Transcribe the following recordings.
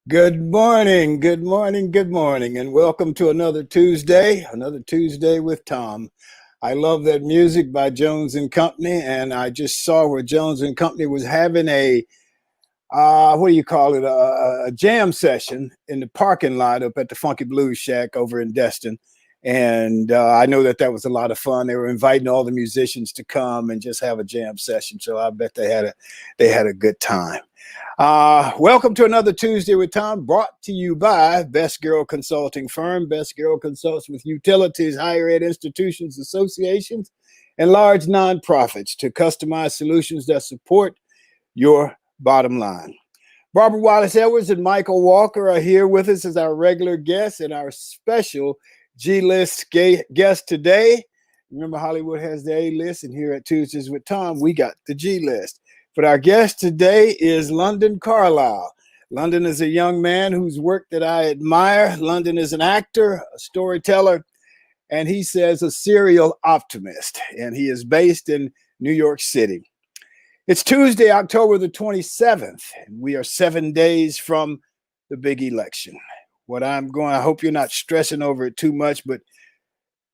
Good morning, good morning, and welcome to another Tuesday with Thom. I love that music by Jones and Company, and I just saw where Jones and Company was having a what do you call it, a jam session in the parking lot up at the Funky Blues Shack over in Destin. And I know that was a lot of fun. They were inviting all the musicians to come and just have a jam session. So I bet they had a good time. Welcome to another Tuesday with Thom, brought to you by Best Girl Consulting Firm. Best Girl consults with utilities, higher ed institutions, associations, and large nonprofits to customize solutions that support your bottom line. Barbara Wallace Edwards and Michael Walker are here with us as our regular guests and our special G-list guest today. Remember, Hollywood has the A-list, and here at Tuesdays with Thom, we got the G-list. But our guest today is London Carlisle. London is a young man whose work that I admire. London is an actor, a storyteller, and he says a serial optimist, and he is based in New York City. It's Tuesday, October the 27th, and we are 7 days from the big election. I hope you're not stressing over it too much, but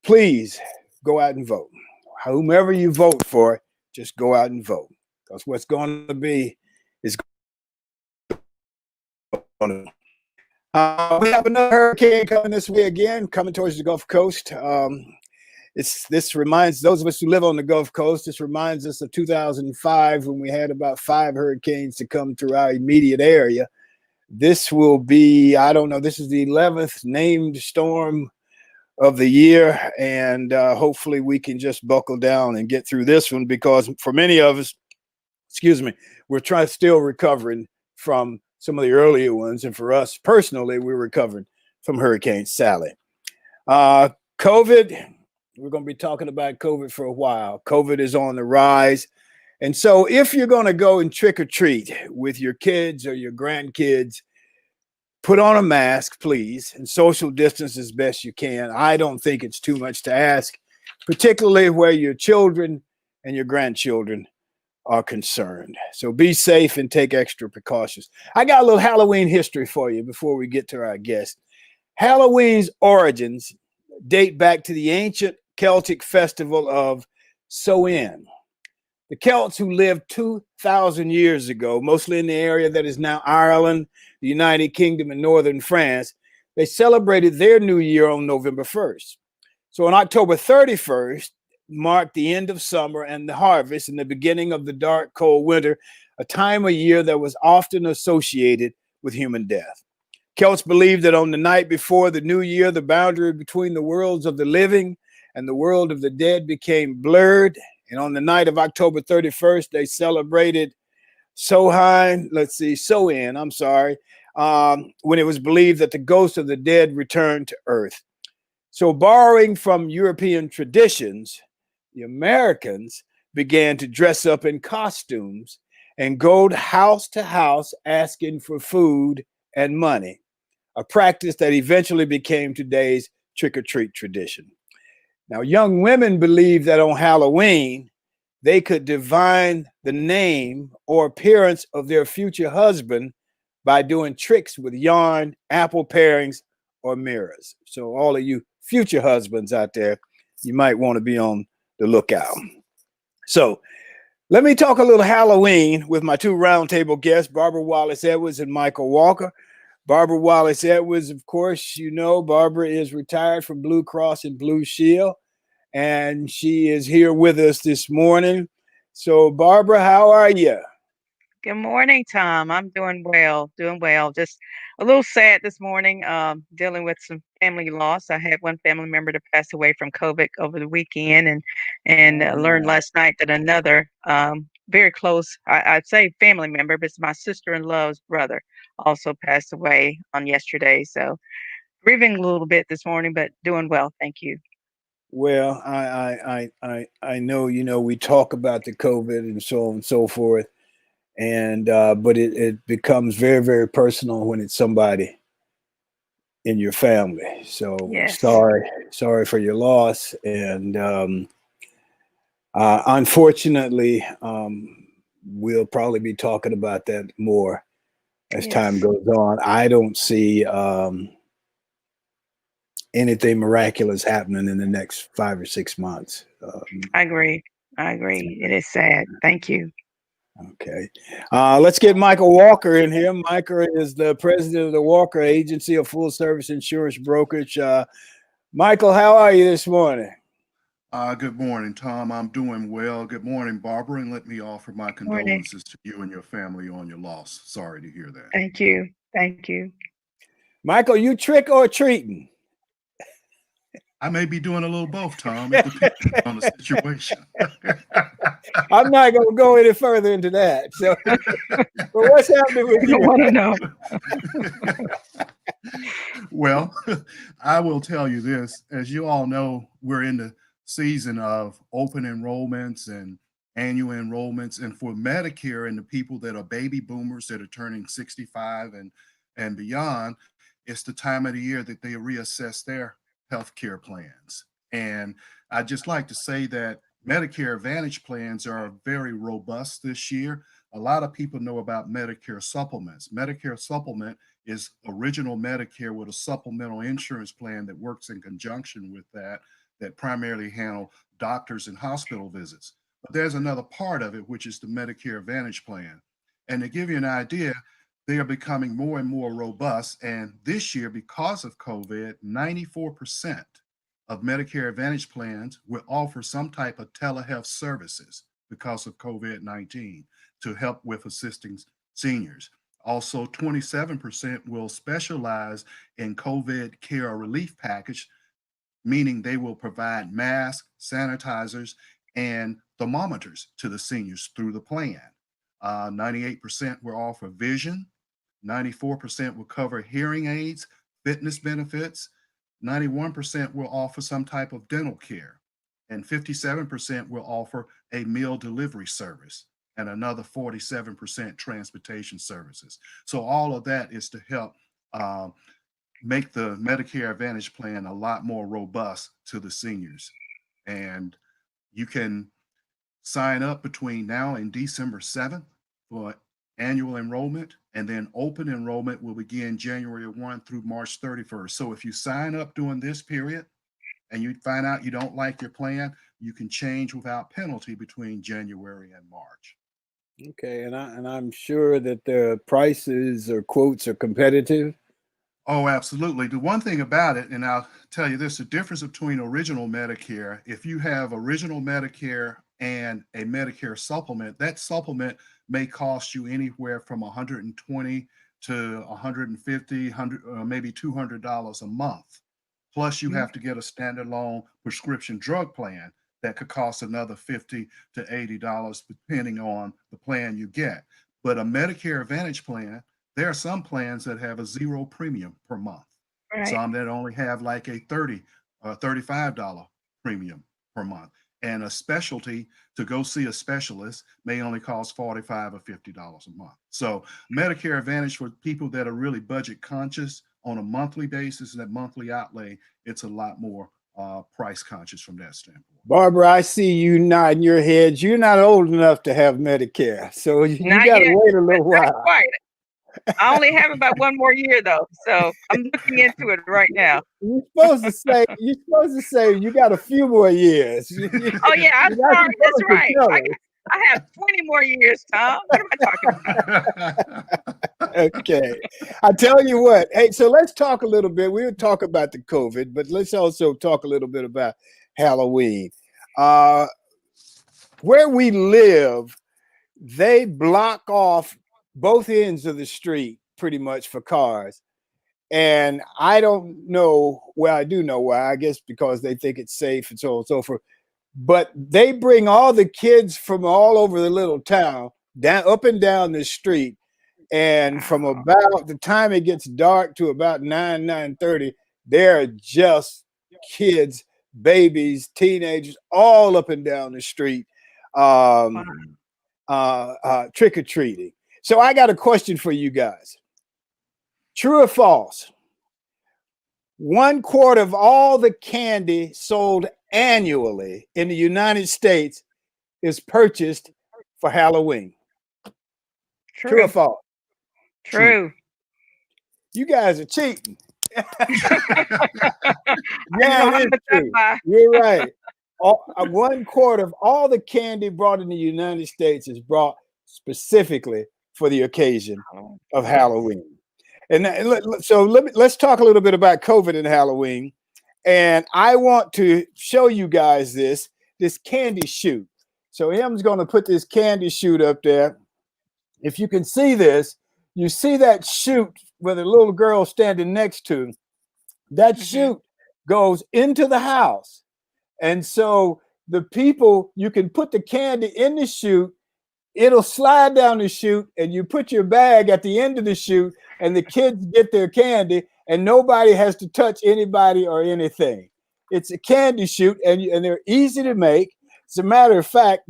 please go out and vote. Whomever you vote for, just go out and vote. Because what's going to be is going to. We have another hurricane coming this way again, coming towards the Gulf Coast. This reminds those of us who live on the Gulf Coast, this reminds us of 2005 when we had about 5 hurricanes to come through our immediate area. This will be, I don't know, this is the 11th named storm of the year, and hopefully we can just buckle down and get through this one, because for many of us, we're still recovering from some of the earlier ones, and for us personally, we're recovering from Hurricane Sally. COVID. We're going to be talking about COVID for a while. COVID is on the rise. And so if you're going to go and trick or treat with your kids or your grandkids, put on a mask, please, and social distance as best you can. I don't think it's too much to ask, particularly where your children and your grandchildren are concerned. So be safe and take extra precautions. I got a little Halloween history for you before we get to our guest. Halloween's origins date back to the ancient Celtic festival of Samhain. The Celts, who lived 2,000 years ago, mostly in the area that is now Ireland, the United Kingdom, and northern France, they celebrated their new year on November 1st. So on October 31st marked the end of summer and the harvest and the beginning of the dark, cold winter, a time of year that was often associated with human death. Celts believed that on the night before the new year, the boundary between the worlds of the living and the world of the dead became blurred. And on the night of October 31st, they celebrated Samhain, when it was believed that the ghosts of the dead returned to earth. So borrowing from European traditions, the Americans began to dress up in costumes and go house to house asking for food and money, a practice that eventually became today's trick-or-treat tradition. Now, young women believed that on Halloween, they could divine the name or appearance of their future husband by doing tricks with yarn, apple parings, or mirrors. So all of you future husbands out there, you might want to be on the lookout. So let me talk a little Halloween with my two roundtable guests, Barbara Wallace Edwards and Michael Walker. Barbara Wallace Edwards, of course, you know, Barbara is retired from Blue Cross and Blue Shield, and she is here with us this morning. So, Barbara, how are you? Good morning, Tom. I'm doing well, doing well. Just a little sad this morning, dealing with some family loss. I had one family member to pass away from COVID over the weekend, and learned Oh, last night that another very close, I'd say family member, but it's my sister-in-law's brother, also passed away on yesterday. So grieving a little bit this morning, but doing well. Thank you. well, I know, you know, we talk about the COVID and so on and so forth, and but it becomes very, very personal when it's somebody in your family. So Yes. sorry for your loss, and unfortunately, we'll probably be talking about that more as time Yes, goes on. I don't see anything miraculous happening in the next 5 or 6 months. I agree. I agree. It is sad. Thank you. Okay. Let's get Michael Walker in here. Michael is the president of the Walker Agency, a full service insurance brokerage. Michael, how are you this morning? Good morning, Tom. I'm doing well. Good morning, Barbara, and let me offer my Morning. condolences to you and your family on your loss. Sorry to hear that. Thank you. Thank you. Michael, you trick or treating? I may be doing a little both, Tom. It depends on the situation. I'm not going to go any further into that. So, but what's happening with We don't you? want to know. Well, I will tell you this. As you all know, we're in the season of open enrollments and annual enrollments. And for Medicare and the people that are baby boomers that are turning 65 and beyond, it's the time of the year that they reassess their health care plans. And I'd just like to say that Medicare Advantage plans are very robust this year. A lot of people know about Medicare supplements. Medicare supplement is original Medicare with a supplemental insurance plan that works in conjunction with that primarily handle doctors and hospital visits. But there's another part of it, which is the Medicare Advantage plan. And to give you an idea, they are becoming more and more robust. And this year, because of COVID, 94% of Medicare Advantage plans will offer some type of telehealth services because of COVID-19 to help with assisting seniors. Also, 27% will specialize in COVID care relief package, meaning they will provide masks, sanitizers, and thermometers to the seniors through the plan. 98% will offer vision, 94% will cover hearing aids, fitness benefits, 91% will offer some type of dental care, and 57% will offer a meal delivery service, and another 47% transportation services. So all of that is to help make the Medicare Advantage plan a lot more robust to the seniors. And you can sign up between now and December 7th for annual enrollment, and then open enrollment will begin January 1 through March 31st. So if you sign up during this period and you find out you don't like your plan, you can change without penalty between January and March. Okay, and I'm sure that the prices or quotes are competitive. Oh, absolutely. The one thing about it, and I'll tell you this, the difference between original Medicare, if you have original Medicare and a Medicare supplement, that supplement may cost you anywhere from 120 to 150, 100, maybe $200 a month. Plus, you Mhm. have to get a standalone prescription drug plan that could cost another 50 to $80 depending on the plan you get. But a Medicare Advantage plan, there are some plans that have a zero premium per month. Right. Some that only have like a 30 or $35 premium per month. And a specialty to go see a specialist may only cost $45 or $50 a month. So Medicare Advantage for people that are really budget conscious on a monthly basis and that monthly outlay, it's a lot more price conscious from that standpoint. Barbara, I see you nodding your head. You're not old enough to have Medicare, so you Not got to yet, wait a but little not while. quite. I only have about one more year though, so I'm looking into it right now. You're supposed to say you got a few more years. Oh yeah, I'm You're not sorry. That's supposed to right. tell I have 20 more years, Tom. What am I talking about? us. Okay. I tell you what. Hey, so let's talk a little bit. We'll talk about the COVID, but let's also talk a little bit about Halloween. Uh, where we live, they block off both ends of the street pretty much for cars. And I don't know, well, I do know why, I guess because they think it's safe and so on and so forth. But they bring all the kids from all over the little town down up and down the street. And from Wow. about the time it gets dark to about 9:30, they're just kids, babies, teenagers, all up and down the street, Wow. um, trick or treating. So I got a question for you guys. True or false? 1/4 of all the candy sold annually in the United States is purchased for Halloween. True or True. false? True. True. You guys are cheating. I Yeah, know it how is much I true. buy. You're right. 1/4 of all the candy brought in the United States is brought specifically for the occasion Oh, of yes. Halloween. And so let's talk a little bit about COVID and Halloween. And I want to show you guys this candy shoot. So M's going to put this candy shoot up there. If you can see this, you see that chute where the little girl standing next to. That Mm-hmm. chute goes into the house. And so the people, you can put the candy in the chute, it'll slide down the chute, and you put your bag at the end of the chute, and the kids get their candy, and nobody has to touch anybody or anything. It's a candy chute, and they're easy to make. As a matter of fact,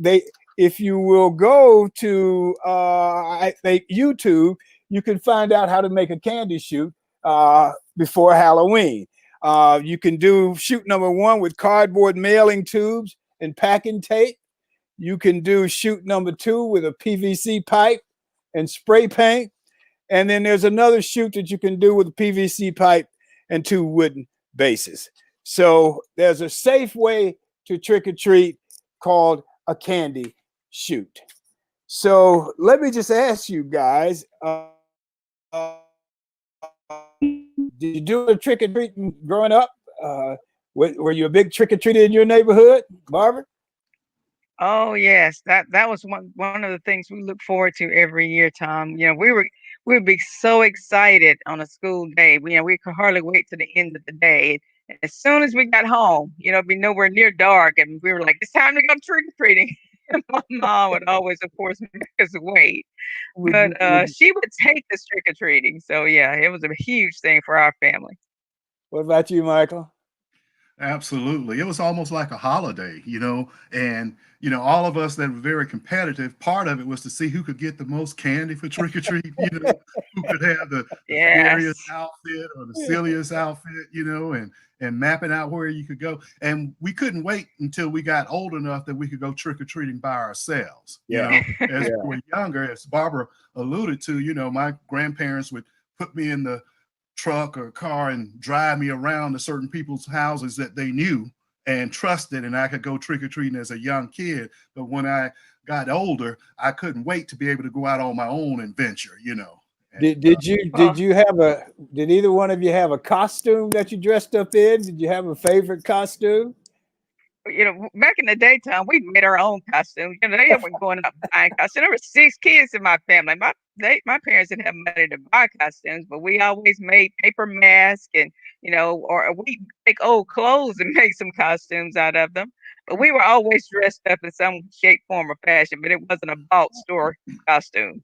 if you will go to I think YouTube, you can find out how to make a candy chute before Halloween. You can do chute number 1 with cardboard mailing tubes and packing tape. You can do chute number 2 with a PVC pipe and spray paint. And then there's another chute that you can do with a PVC pipe and 2 wooden bases. So there's a safe way to trick or treat called a candy chute. So let me just ask you guys, did you do a trick or treating growing up? Were you a big trick or treater in your neighborhood, Barbara? Oh yes, that was one of the things we look forward to every year, Tom. We would be so excited on a school day. We could hardly wait to the end of the day. And as soon as we got home, it'd be nowhere near dark, and we were like, "It's time to go trick or treating." And my mom would always, of course, make us wait, Would but you, would you, she would take us trick or treating. So yeah, it was a huge thing for our family. what about you, Michael? Absolutely. It was almost like a holiday, and all of us that were very competitive, part of it was to see who could get the most candy for trick or treat, who could have the scariest Yes. outfit or the silliest outfit, and mapping out where you could go. And we couldn't wait until we got old enough that we could go trick or treating by ourselves. Yeah, As yeah. we were younger, as Barbara alluded to, my grandparents would put me in the truck or car and drive me around to certain people's houses that they knew and trusted, and I could go trick-or-treating as a young kid. But when I got older, I couldn't wait to be able to go out on my own adventure, And Well, did either one of you have a costume that you dressed up in? Did you have a favorite costume? back in the daytime, we made our own costumes. They weren't going out buying costumes. There were 6 kids in my family. My parents didn't have money to buy costumes, but we always made paper masks and or we take old clothes and make some costumes out of them. But we were always dressed up in some shape, form, or fashion. But it wasn't a bought store costume.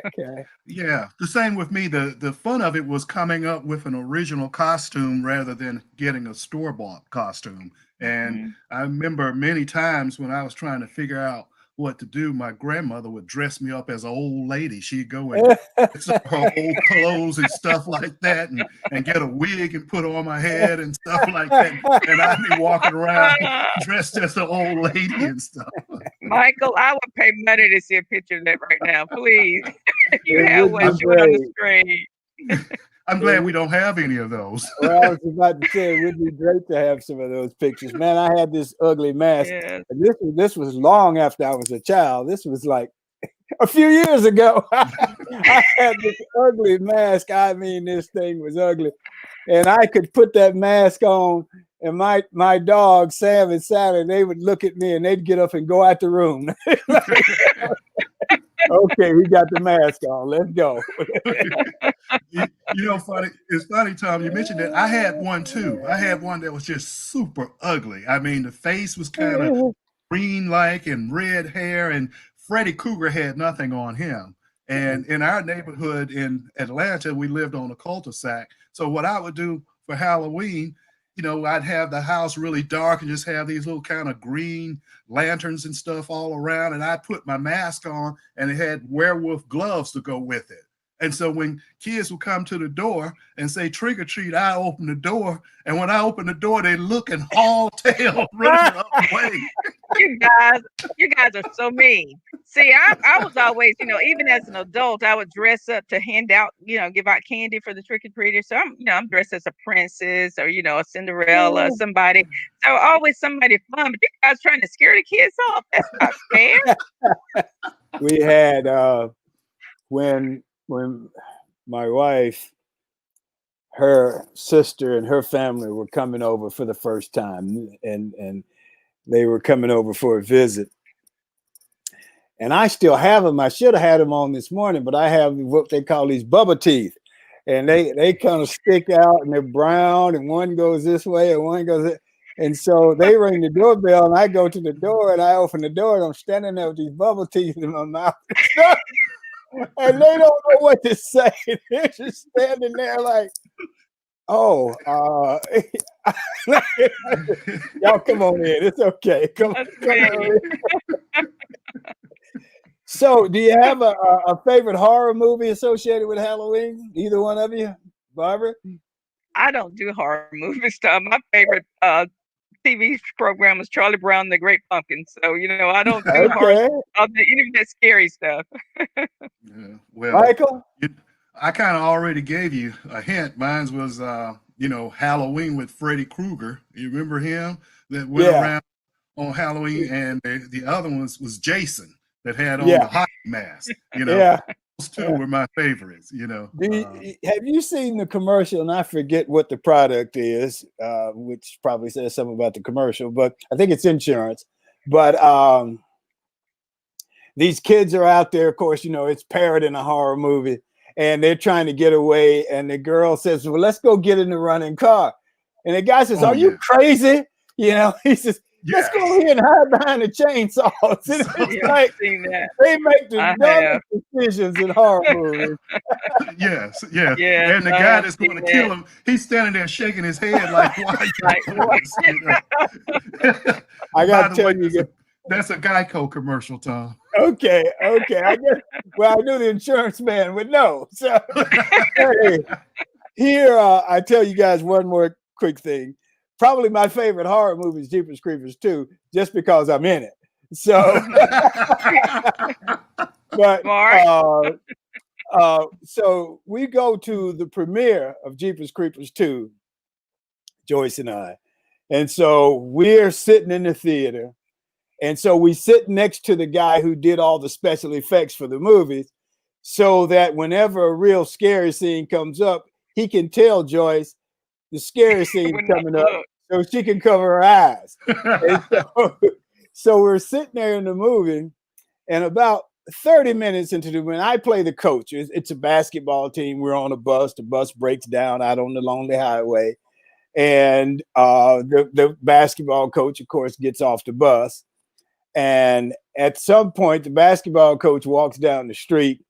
Okay. yeah, the same with me. The fun of it was coming up with an original costume rather than getting a store-bought costume. And Mhm. I remember many times when I was trying to figure out what to do, my grandmother would dress me up as an old lady. She'd go and fix up her old clothes and stuff like that, and get a wig and put on my head and stuff like that. And I'd be walking around dressed as an old lady and stuff. Michael, I would pay money to see a picture of that right now, please. If you It have would be one, I'm, show it on the great. screen. I'm It glad we would, don't have any of those. well, I was about to say it would be great to have some of those pictures. Man, I had this ugly mask, Yes. and this was long after I was a child. This was like a few years ago. I had this ugly mask. I mean, this thing was ugly, and I could put that mask on, and my dog Sam and Sally, they would look at me and they'd get up and go out the room. Okay, we got the mask on. Let's go. Funny. It's funny, Tom. You mentioned that I had one too. I had one that was just super ugly. I mean, the face was kind of green-like and red hair, and Freddy Krueger had nothing on him. And in our neighborhood in Atlanta, we lived on a cul-de-sac. So what I would do for Halloween, I'd have the house really dark and just have these little kind of green lanterns and stuff all around. And I'd put my mask on, and it had werewolf gloves to go with it. And so when kids would come to the door and say trick or treat, I open the door. And when I open the door, they look and haul tail running the other way. You guys, you guys are so mean. See, I was always, even as an adult, I would dress up to hand out, give out candy for the trick or treaters. So I'm dressed as a princess or a Cinderella, somebody. So always somebody fun. But you guys trying to scare the kids off. That's not fair. We had when my wife, her sister, and her family were coming over for the first time, and they were coming over for a visit. And I still have them. I should have had them on this morning, but I have what they call these bubble teeth. And they kind of stick out and they're brown, and one goes this way and one goes that. And so they ring the doorbell, and I go to the door and I open the door, and I'm standing there with these bubble teeth in my mouth. And they don't know what to say. They're just standing there like, oh, y'all come on in. It's okay. Come on in. So, do you have a favorite horror movie associated with Halloween? Either one of you, Barbara? I don't do horror movies. My favorite TV program was Charlie Brown and the Great Pumpkin. So, I don't do horror, any of that scary stuff. Yeah, well, Michael? I kind of already gave you a hint. Mine was, Halloween with Freddy Krueger. You remember him that went around on Halloween? And the other one was Jason that had on the hockey mask. Those two were my favorites. Have you seen the commercial? And I forget what the product is, which probably says something about the commercial, but I think it's insurance. But these kids are out there, of course, it's parroting a horror movie, and they're trying to get away. And the girl says, well, let's go get in the running car. And the guy says, are you crazy? He says, let's go here and hide behind the chainsaws. And it's like they make the dumbest decisions in horror movies. Yes. And the guy that's going to kill him, he's standing there shaking his head like, why? I got to tell you, that's a Geico commercial, Thom. Okay. I guess. Well, I knew the insurance man would know. So here, I tell you guys one more quick thing. Probably my favorite horror movie is Jeepers Creepers 2, just because I'm in it. So, but so we go to the premiere of Jeepers Creepers 2, Joyce and I, and so we're sitting in the theater, and so we sit next to the guy who did all the special effects for the movies, so that whenever a real scary scene comes up, he can tell Joyce the scary scene coming up, so she can cover her eyes. So we're sitting there in the movie, and about 30 minutes into the movie, I play the coach. It's a basketball team. We're on a bus. The bus breaks down out on the lonely highway, and the basketball coach, of course, gets off the bus. And at some point, the basketball coach walks down the street,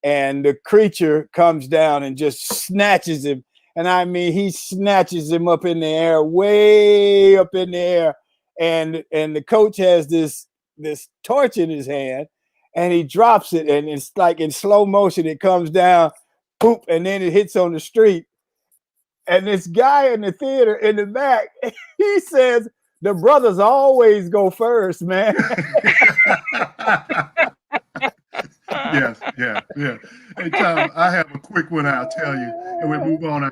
and the creature comes down and just snatches him. And I mean, he snatches him up in the air, way up in the air. And the coach has this torch in his hand, and he drops it, and it's like in slow motion, it comes down, poop, and then it hits on the street. And this guy in the theater in the back, he says, the brothers always go first, man. Yes. Hey, Thom, I have a quick one I'll tell you, and we move on.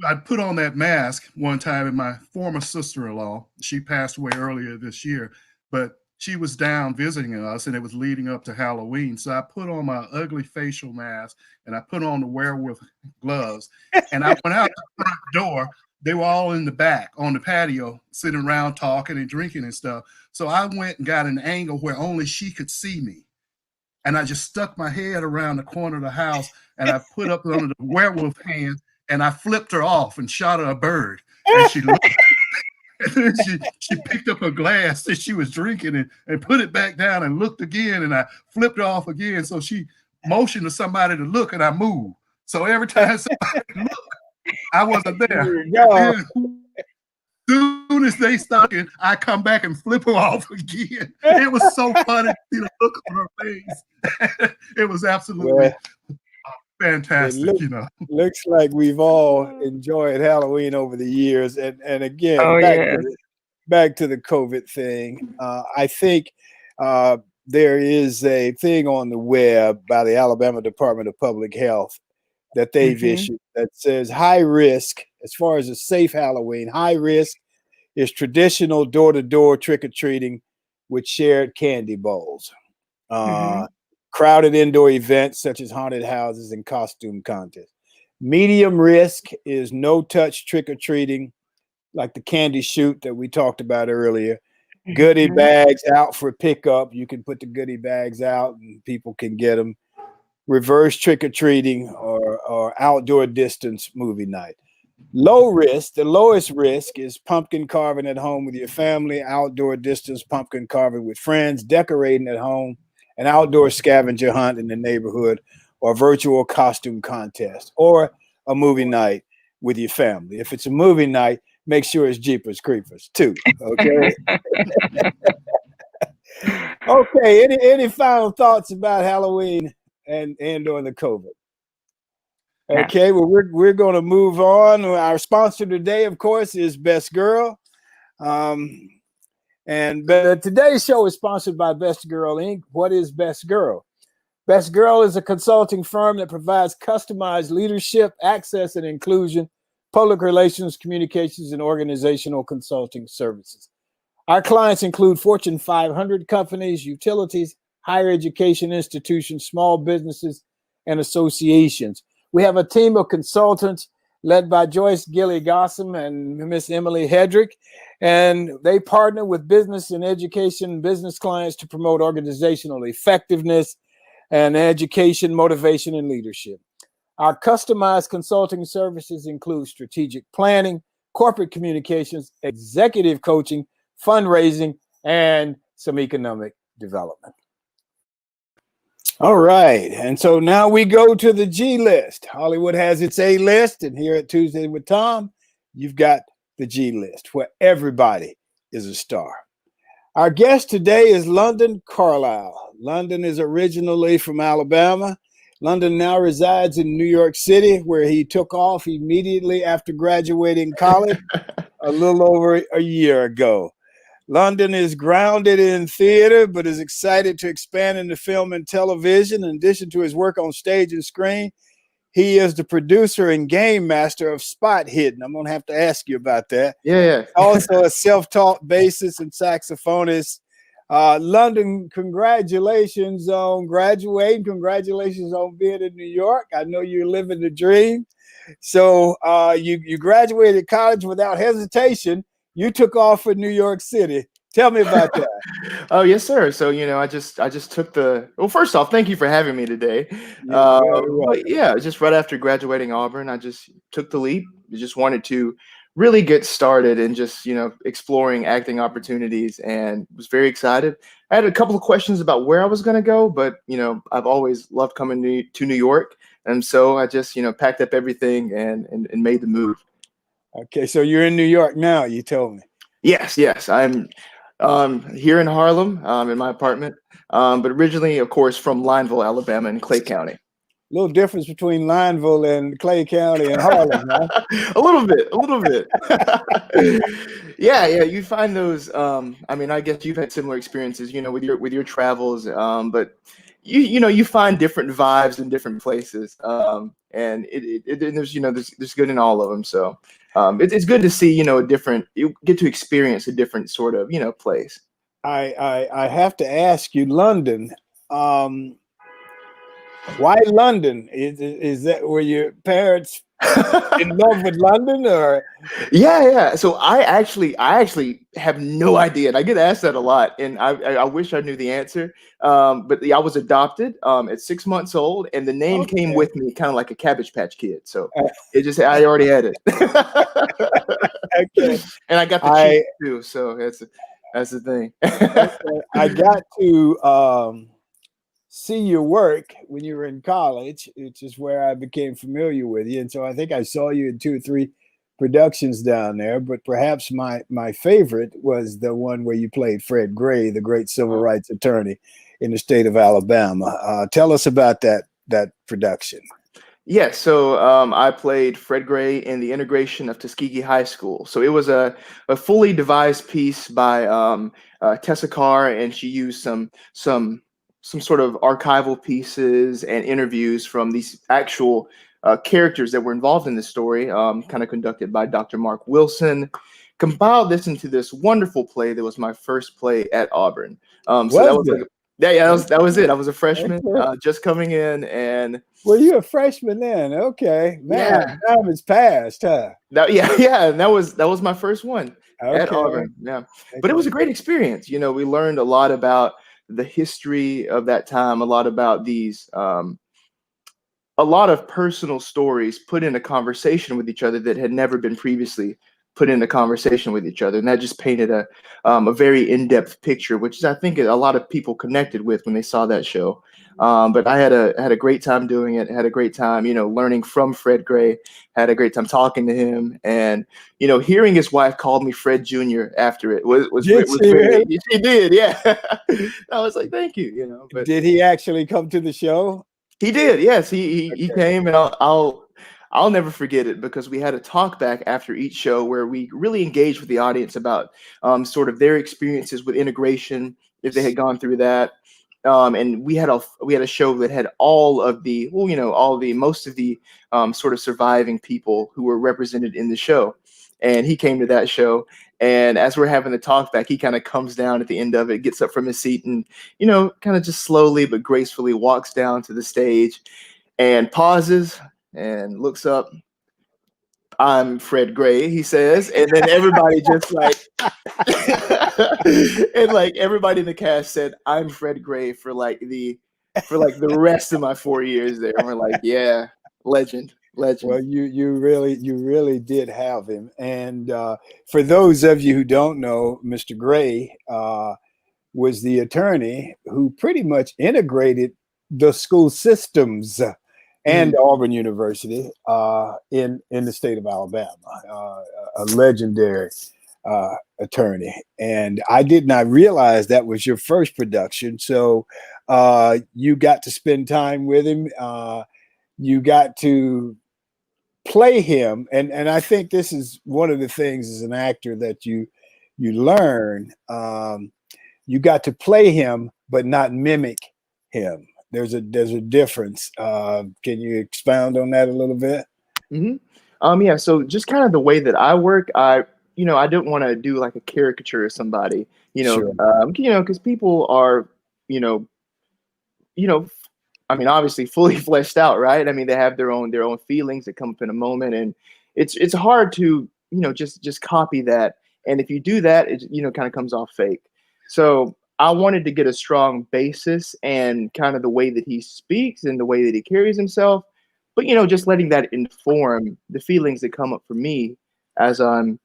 I put on that mask one time, and my former sister-in-law, she passed away earlier this year, but she was down visiting us, and it was leading up to Halloween. So I put on my ugly facial mask, and I put on the werewolf gloves, and I went out the front door. They were all in the back on the patio, sitting around talking and drinking and stuff. So I went and got an angle where only she could see me. And I just stuck my head around the corner of the house, and I put up under the werewolf hand, and I flipped her off and shot her a bird. And she looked, and then she picked up her glass that she was drinking and put it back down and looked again, and I flipped her off again. So she motioned to somebody to look, and I moved. So every time somebody looked, I wasn't there. As soon as they stuck it, I come back and flip her off again. It was so funny to see the look on her face. It was absolutely fantastic. Looks like we've all enjoyed Halloween over the years, and again, back to the COVID thing. I think there is a thing on the web by the Alabama Department of Public Health that they've Mhm. issued that says high risk, as far as a safe Halloween, high risk is traditional door-to-door trick-or-treating with shared candy bowls. Mhm. Crowded indoor events such as haunted houses and costume contests. Medium risk is no-touch trick-or-treating, like the candy shoot that we talked about earlier. Goodie Mhm. bags out for pickup. You can put the goodie bags out and people can get them. Reverse trick-or-treating or outdoor distance movie night. Low risk, the lowest risk is pumpkin carving at home with your family, outdoor distance pumpkin carving with friends, decorating at home, an outdoor scavenger hunt in the neighborhood, or virtual costume contest, or a movie night with your family. If it's a movie night, make sure it's Jeepers Creepers too. Okay. Okay. Any final thoughts about Halloween and during the COVID? Yeah. Okay, well, we're going to move on. Our sponsor today, of course, is Best Girl. Um, but today's show is sponsored by Best Girl Inc. What is Best Girl? Best Girl is a consulting firm that provides customized leadership, access and inclusion, public relations, communications, and organizational consulting services. Our clients include Fortune 500 companies, utilities, higher education institutions, small businesses, and associations. We have a team of consultants led by Joyce Gilly Gossam and Miss Emily Hedrick, and they partner with business and education business clients to promote organizational effectiveness and education, motivation, and leadership. Our customized consulting services include strategic planning, corporate communications, executive coaching, fundraising, and some economic development. All right. And so now we go to the G list. Hollywood has its A list. And here at Tuesday with Thom, you've got the G list where everybody is a star. Our guest today is London Carlisle. London is originally from Alabama. London now resides in New York City, where he took off immediately after graduating college a little over a year ago. London is grounded in theater, but is excited to expand into film and television. In addition to his work on stage and screen, he is the producer and game master of Spot Hidden. I'm going to have to ask you about that. Yeah. Also a self-taught bassist and saxophonist. London, congratulations on graduating. Congratulations on being in New York. I know you're living the dream. So you graduated college without hesitation. You took off for New York City. Tell me about that. Oh, yes, sir. So, I just took well, first off, thank you for having me today. You're very welcome. But yeah, just right after graduating Auburn, I just took the leap. I just wanted to really get started and just, exploring acting opportunities and was very excited. I had a couple of questions about where I was going to go, but, I've always loved coming to New York. And so I just, packed up everything and made the move. Okay, so you're in New York now, you told me. Yes. I'm here in Harlem, in my apartment, but originally, of course, from Lineville, Alabama, in Clay County. A little difference between Lineville and Clay County and Harlem, huh? A little bit. Yeah. You find those. I guess you've had similar experiences, with your travels. But you find different vibes in different places. And there's good in all of them. So it's good to see, you get to experience a different sort of, place. I have to ask you, London. Why London? Is that were your parents in love with London, or? Yeah. So I actually have no idea, and I get asked that a lot, and I wish I knew the answer. But I was adopted at 6 months old, and the name came with me, kind of like a Cabbage Patch Kid. So I already had it. Okay. And I got the cheek too, so that's the thing. Okay. I got to see your work when you were in college, which is where I became familiar with you. And so I think I saw you in 2 or 3 productions down there, but perhaps my favorite was the one where you played Fred Gray, the great civil rights attorney in the state of Alabama. Tell us about that production. Yeah, so I played Fred Gray in the integration of Tuskegee High School. So it was a fully devised piece by Tessa Carr, and she used some sort of archival pieces and interviews from these actual characters that were involved in this story, kind of conducted by Dr. Mark Wilson. Compiled this into this wonderful play that was my first play at Auburn. So that Was was like, it? yeah, that was it. I was a freshman, Okay. just coming in, and Were you a freshman then? Okay, man, yeah. time has passed, huh? Yeah, and that was my first one at Okay, Auburn. Yeah. But it was okay. a great experience. We learned a lot about the history of that time, a lot about these a lot of personal stories put in a conversation with each other that had never been previously put in a conversation with each other, and that just painted a very in-depth picture, which is, I think, a lot of people connected with when they saw that show. But I had a great time doing it. Had a great time, learning from Fred Gray. Had a great time talking to him, and hearing his wife call me Fred Jr. after it Did was she very. really? She did, yeah. I was like, thank you, but. Did he actually come to the show? He did, yes. He Okay. came, and I'll never forget it because we had a talk back after each show where we really engaged with the audience about sort of their experiences with integration, if they had gone through that. And we had a show that had all of the most of the sort of surviving people who were represented in the show. And he came to that show, and as we're having the talk back, he kind of comes down at the end of it, gets up from his seat, and kind of just slowly but gracefully walks down to the stage and pauses and looks up. "I'm Fred Gray," he says, and then everybody just like, and like everybody in the cast said, "I'm Fred Gray" for the rest of my 4 years there. And we're like, yeah, legend, Well, legend. you really did have him. And for those of you who don't know, Mr. Gray was the attorney who pretty much integrated the school systems and Mm, Auburn University in the state of Alabama. A legendary attorney, and I did not realize that was your first production. So you got to spend time with him. You got to play him, and I think this is one of the things as an actor that you learn. You got to play him, but not mimic him. There's a difference. Can you expound on that a little bit? hmm yeah. So just kind of the way that I work, I don't want to do like a caricature of somebody, Sure. because people are, you know, you know, I mean, obviously fully fleshed out, right? I mean, they have their own feelings that come up in a moment, and it's hard to just copy that. And if you do that, it kind of comes off fake. So I wanted to get a strong basis and kind of the way that he speaks and the way that he carries himself, but just letting that inform the feelings that come up for me as I'm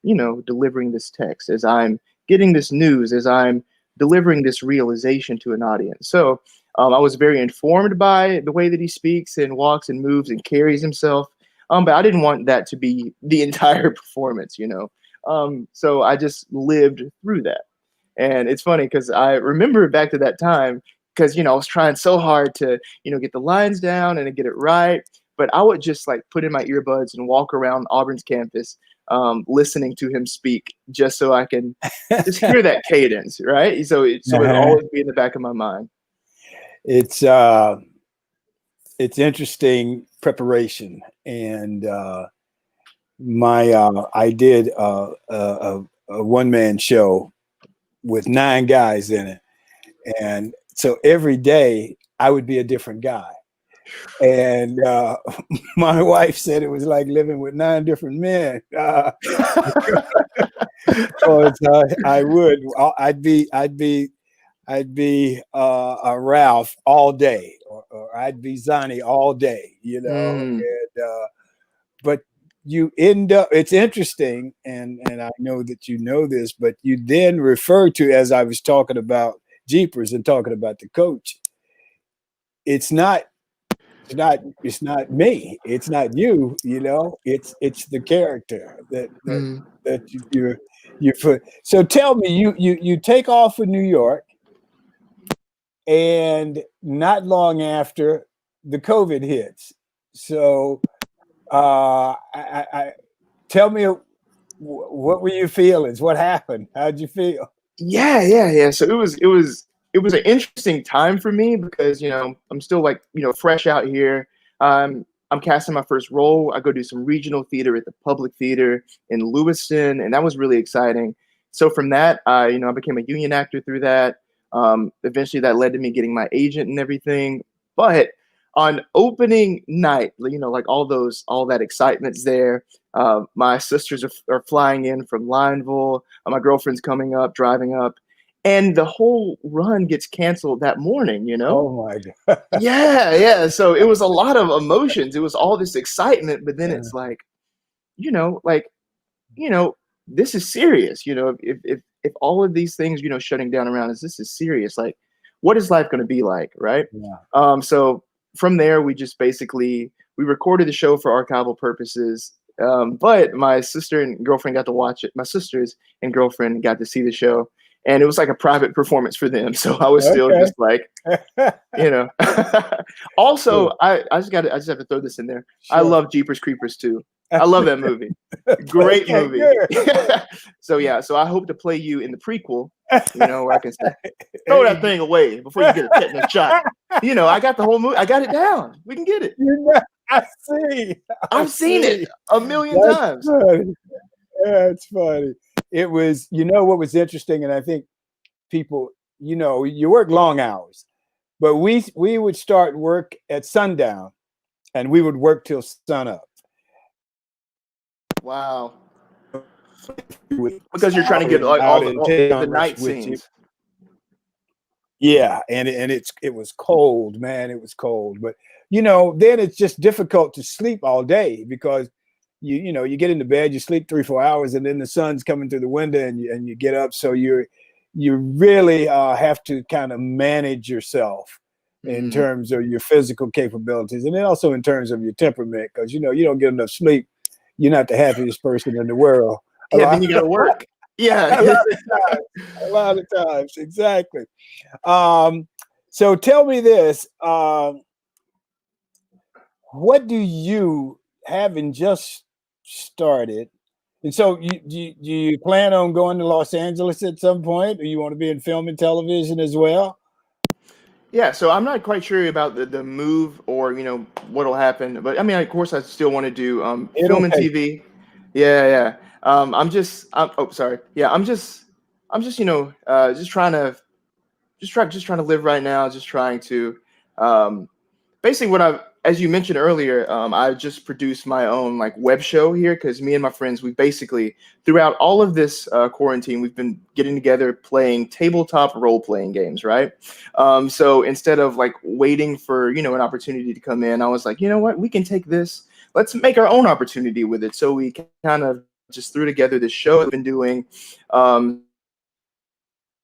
delivering this text, as I'm getting this news, as I'm delivering this realization to an audience. So I was very informed by the way that he speaks and walks and moves and carries himself. But I didn't want that to be the entire performance. So I just lived through that. And it's funny because I remember back to that time because, I was trying so hard to, get the lines down and to get it right. But I would just like put in my earbuds and walk around Auburn's campus, listening to him speak just so I can just hear that cadence, right? So it'll Uh-huh. always be in the back of my mind. It's uh, it's interesting preparation, and I did a one man show with 9 guys in it, and so every day I would be a different guy. And my wife said it was like living with 9 different men. Because I would, I'd be a Ralph all day, or I'd be Zonnie all day, Mm, And but you end up. It's interesting, and I know that you know this, but you then refer to, as I was talking about Jeepers and talking about the coach. It's not. It's not me. It's not you. It's the character that that mm. that you put. So tell me, you take off for New York. And not long after, the COVID hits. So, I tell me, what were your feelings? What happened? How'd you feel? Yeah. So it was an interesting time for me because I'm still like fresh out here. I'm casting my first role. I go do some regional theater at the Public Theater in Lewiston, and that was really exciting. So from that, I became a union actor through that. Eventually, that led to me getting my agent and everything. But on opening night, like all that excitement's there. My sisters are flying in from Lineville. My girlfriend's coming up, driving up, and the whole run gets canceled that morning. Oh my God. Yeah. So it was a lot of emotions. It was all this excitement, but then it's like, like, this is serious. If all of these things, shutting down around us, this is serious. Like, what is life going to be like, right? Yeah. So from there, we just basically we recorded the show for archival purposes. But my sister and girlfriend got to watch it. My sisters and girlfriend got to see the show, and it was like a private performance for them. So I was still Okay. just like, Also, Sure. I just have to throw this in there. I Sure. love Jeepers Creepers too. I love that movie. Great Okay, movie. good. So I hope to play you in the prequel, where I can say, throw that thing away before you get a tetanus shot. I got the whole movie. I got it down. We can get it. I see. I've seen it a million That's times. funny. That's funny. It was, what was interesting, and I think people, you work long hours, but we would start work at sundown, and we would work till sun up. Wow. Because you're trying to get all the night scenes. Yeah, and it was cold, man. It was cold, but then it's just difficult to sleep all day because you get into bed, you sleep 3-4 hours, and then the sun's coming through the window, and you get up. So you really have to kind of manage yourself in terms of your physical capabilities, and then also in terms of your temperament, because you don't get enough sleep, you're not the happiest person in the world. Yeah, then you got to work. Yeah, a lot of times, exactly. So tell me this: what do you, having just started, and so do you plan on going to Los Angeles at some point, or you want to be in film and television as well? Yeah, so I'm not quite sure about the move or what'll happen, but I mean, of course, I still want to do film and TV. Yeah. Oh, sorry. Yeah, I'm just just trying to live right now. Just trying to basically as you mentioned earlier, I just produced my own like web show here because me and my friends, we basically throughout all of this quarantine, we've been getting together playing tabletop role-playing games, right? So instead of like waiting for an opportunity to come in, I was like, you know what, we can take this. Let's make our own opportunity with it. So we kind of just threw together this show I've been doing.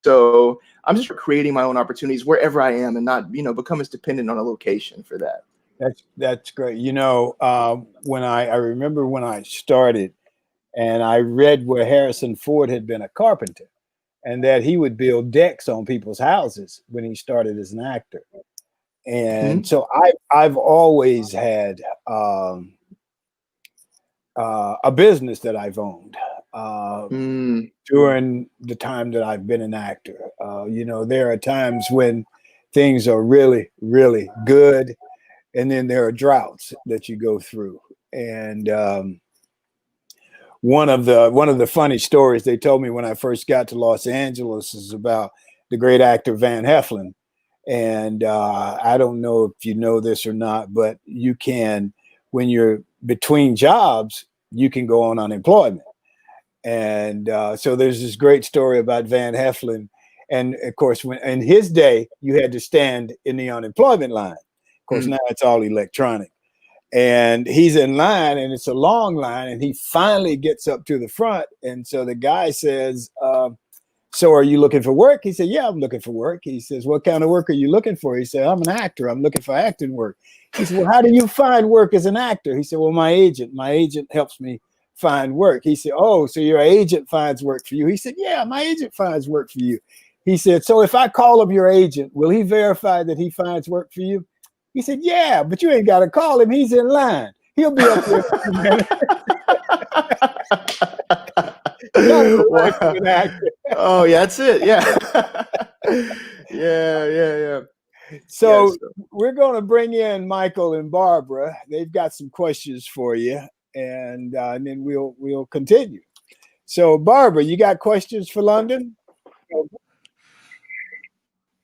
So I'm just creating my own opportunities wherever I am and not become as dependent on a location for that. That's great. When I remember when I started, and I read where Harrison Ford had been a carpenter, and that he would build decks on people's houses when he started as an actor. And so I've always had a business that I've owned during the time that I've been an actor. There are times when things are really, really good, and then there are droughts that you go through. And one of the funny stories they told me when I first got to Los Angeles is about the great actor Van Heflin. And I don't know if you know this or not, but you can, when you're between jobs, you can go on unemployment. And so there's this great story about Van Heflin. And of course, when in his day, you had to stand in the unemployment line. Of course, now it's all electronic. And he's in line, and it's a long line, and he finally gets up to the front. And so the guy says, so are you looking for work? He said, yeah, I'm looking for work. He says, what kind of work are you looking for? He said, I'm an actor. I'm looking for acting work. He said, well, how do you find work as an actor? He said, well, my agent helps me find work. He said, oh, so your agent finds work for you? He said, yeah, my agent finds work for you. He said, so if I call up your agent, will he verify that he finds work for you? He said, yeah, but you ain't got to call him. He's in line. He'll be up there in a few minutes. Kind of Wow. an actor. Oh, yeah, that's it. Yeah. Yeah. So Yes. we're going to bring in Michael and Barbara. They've got some questions for you, and then we'll continue. So Barbara, you got questions for London?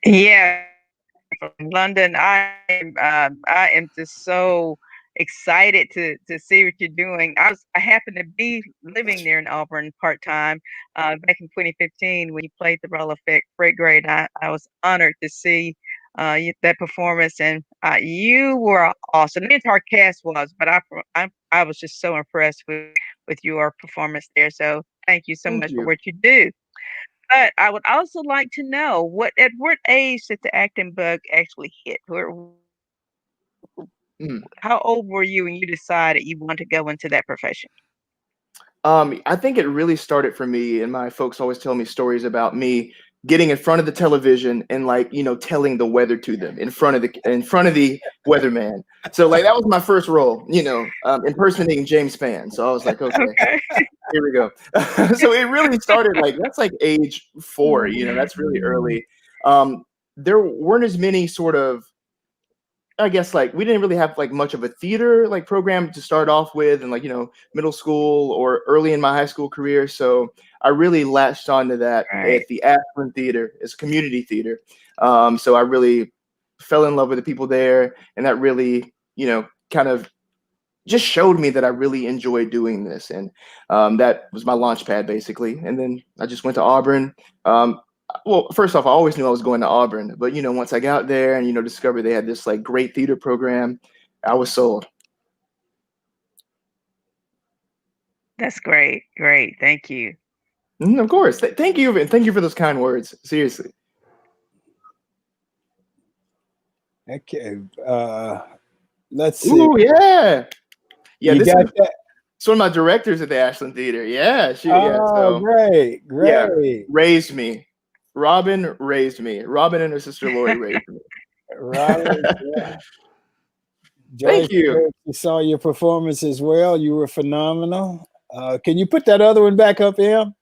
Yeah, from London. I am just so excited to see what you're doing. I happen to be living there in Auburn part time back in 2015 when you played the role of Fred Gray. And I was honored to see that performance, and you were awesome. The entire cast was, but I was just so impressed with your performance there. So thank you so Thank much for you. what you do. But I would also like to know at what age did the acting bug actually hit? Mm. How old were you when you decided you want to go into that profession? I think it really started for me, and my folks always tell me stories about me getting in front of the television and like, telling the weather to them in front of the weatherman. So like that was my first role, impersonating James Spann. So I was like, okay, Okay. here we go. So it really started that's like age 4, that's really early. There weren't as many sort of, I guess, like we didn't really have like much of a theater like program to start off with, and middle school or early in my high school career. So I really latched onto that Right. at the Ashland Theater. It's a community theater. So I really fell in love with the people there, and that really, kind of just showed me that I really enjoyed doing this, and that was my launch pad basically. And then I just went to Auburn. Well, first off, I always knew I was going to Auburn, but once I got there and discovered they had this like great theater program, I was sold. That's great. Great. Thank you. Of course, thank you, and thank you for those kind words. Seriously. Okay. Let's see. Ooh, yeah. You This got is that? it's one of my directors at the Ashland Theater. Yeah, Oh, so great. yeah, Great. raised me. Robin raised me. Robin and her sister Lori raised me. Robert, Joyce, Thank you. you saw your performance as well. You were phenomenal. Can you put that other one back up, Em?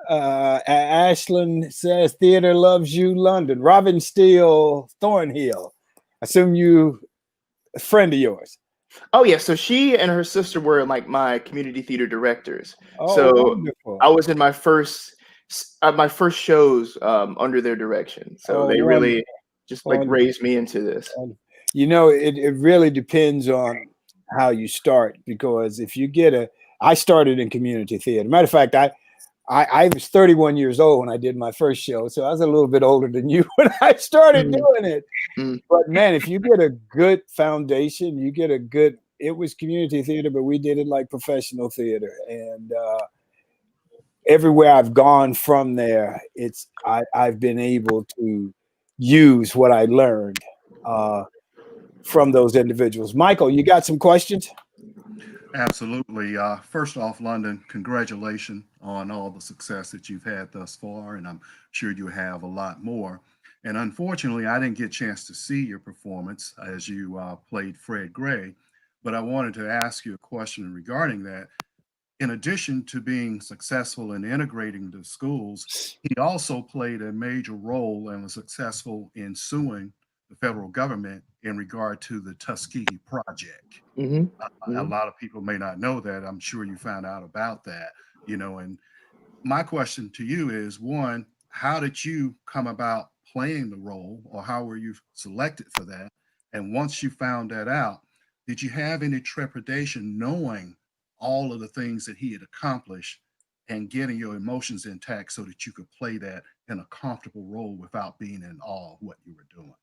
Ashland says theater loves you, London. Robin Steele Thornhill. I assume you a friend of yours. Oh yeah, so she and her sister were like my community theater directors. Oh, So wonderful. I was in my first shows under their direction. So Oh, they wonderful. really just like Wonderful. raised me into this. It really depends on how you start, because if you I started in community theater. Matter of fact, I was 31 years old when I did my first show, so I was a little bit older than you when I started doing it. But man, if you get a good foundation, it was community theater, but we did it like professional theater. And everywhere I've gone from there, I've been able to use what I learned from those individuals. Michael, you got some questions? Absolutely. First off, London, congratulations on all the success that you've had thus far, and I'm sure you have a lot more. And unfortunately, I didn't get a chance to see your performance as you played Fred Gray, but I wanted to ask you a question regarding that. In addition to being successful in integrating the schools, he also played a major role and was successful in suing the federal government in regard to the Tuskegee Project. A lot of people may not know that. I'm sure you found out about that, and my question to you is, one, how did you come about playing the role, or how were you selected for that? And once you found that out, did you have any trepidation knowing all of the things that he had accomplished and getting your emotions intact so that you could play that in a comfortable role without being in awe of what you were doing?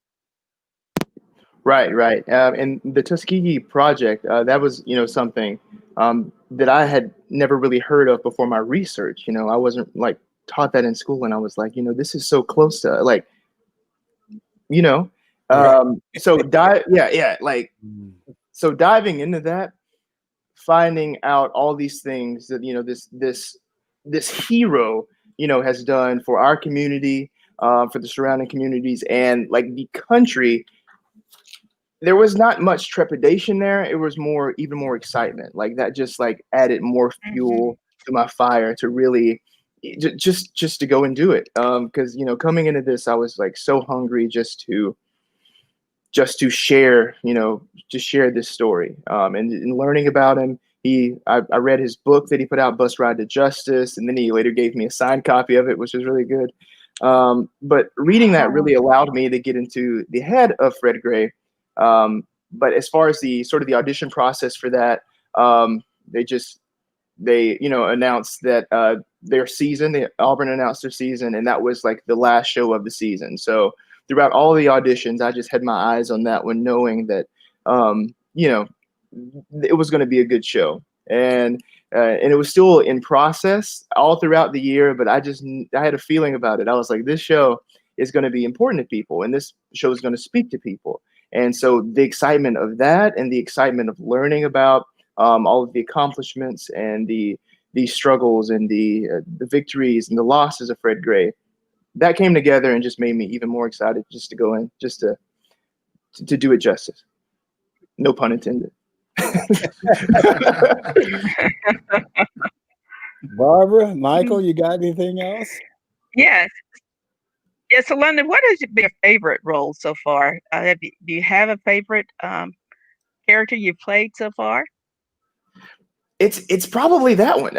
Right. And the Tuskegee Project, that was, something that I had never really heard of before my research. I wasn't like taught that in school, and I was like, this is so close to like, you know, Right. so like, so diving into that, finding out all these things that this hero has done for our community, for the surrounding communities, and like the country. there was not much trepidation there. It was even more excitement. Like that just like added more Mhm. fuel to my fire to really just to go and do it. Because coming into this, I was like so hungry just to share, to share this story. And learning about him, I read his book that he put out, Bus Ride to Justice, and then he later gave me a signed copy of it, which was really good. But reading that Oh, really allowed me to get into the head of Fred Gray. But as far as the sort of the audition process for that, they just they announced that their season, Auburn announced their season, and that was like the last show of the season. So throughout all the auditions, I just had my eyes on that one, knowing that um, you know it was going to be a good show. And it was still in process all throughout the year, but I had a feeling about it. I was like, this show is going to be important to people, and this show is going to speak to people. And so the excitement of that, and the excitement of learning about all of the accomplishments and the struggles and the victories and the losses of Fred Gray, that came together and just made me even more excited just to go in, just to do it justice. No pun intended. Barbara, Michael, you got anything else? yes. Yeah, so London, what has been your favorite role so far? Do you have a favorite character you've played so far? It's probably that one.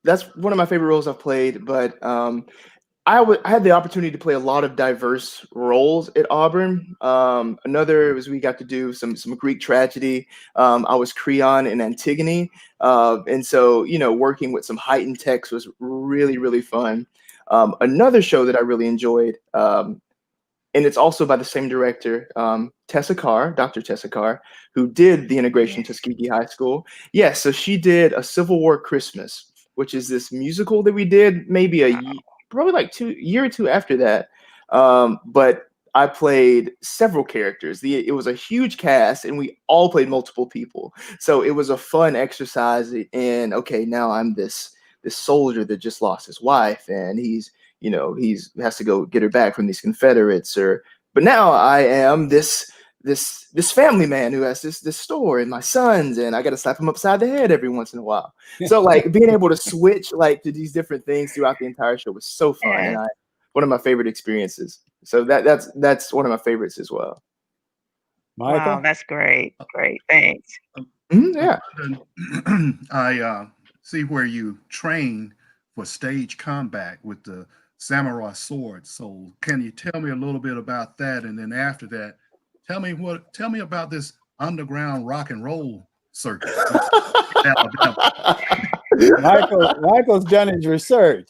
That's one of my favorite roles I've played. But I had the opportunity to play a lot of diverse roles at Auburn. Another was we got to do some Greek tragedy. I was Creon in Antigone, and so working with some heightened text was really really fun. Another show that I really enjoyed, and it's also by the same director, Tessa Carr, Dr. Tessa Carr, who did the integration Yes. to Tuskegee High School. Yes, so she did A Civil War Christmas, which is this musical that we did maybe probably like year or two after that. But I played several characters. It was a huge cast, and we all played multiple people. So it was a fun exercise in, okay, now I'm this soldier that just lost his wife, and he's has to go get her back from these Confederates, but now I am this family man who has this store and my sons, and I got to slap him upside the head every once in a while. So like being able to switch like to these different things throughout the entire show was so fun, and Yes. one of my favorite experiences. So that's one of my favorites as well. Wow, Michael? that's great. Great. Thanks. Yeah. I see where you train for stage combat with the samurai sword. So can you tell me a little bit about that? And then after that, tell me about this underground rock and roll circuit. Michael's done his research.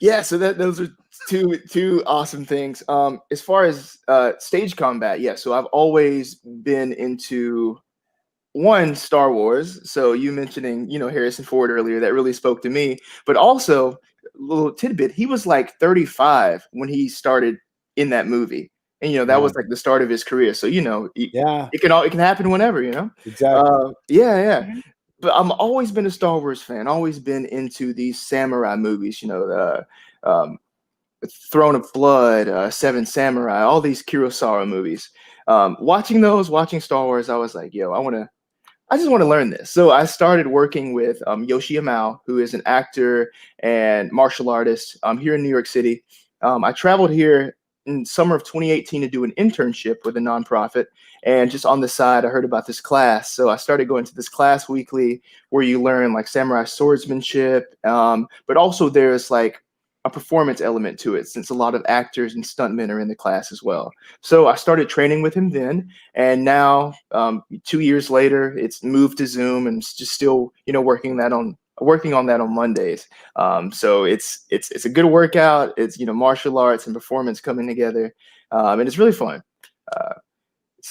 Yeah. So those are two awesome things. As far as stage combat, yeah. So I've always been into one, Star Wars. So you mentioning Harrison Ford earlier, that really spoke to me. But also, a little tidbit, he was like 35 when he started in that movie, and that Yeah. was like the start of his career. So Yeah, it can happen whenever. exactly. Yeah. Mhm. But I'm always been a Star Wars fan. Always been into these samurai movies. The Throne of Blood, Seven Samurai, all these Kurosawa movies. Watching Star Wars, I was like, yo, I just want to learn this. So I started working with Yoshi Amao, who is an actor and martial artist here in New York City. I traveled here in summer of 2018 to do an internship with a nonprofit. And just on the side, I heard about this class. So I started going to this class weekly where you learn like samurai swordsmanship. But also there's like a performance element to it, since a lot of actors and stuntmen are in the class as well. So I started training with him then. And now, 2 years later, it's moved to Zoom, and it's just still, working on that on Mondays. So it's a good workout. It's martial arts and performance coming together, and it's really fun. Uh,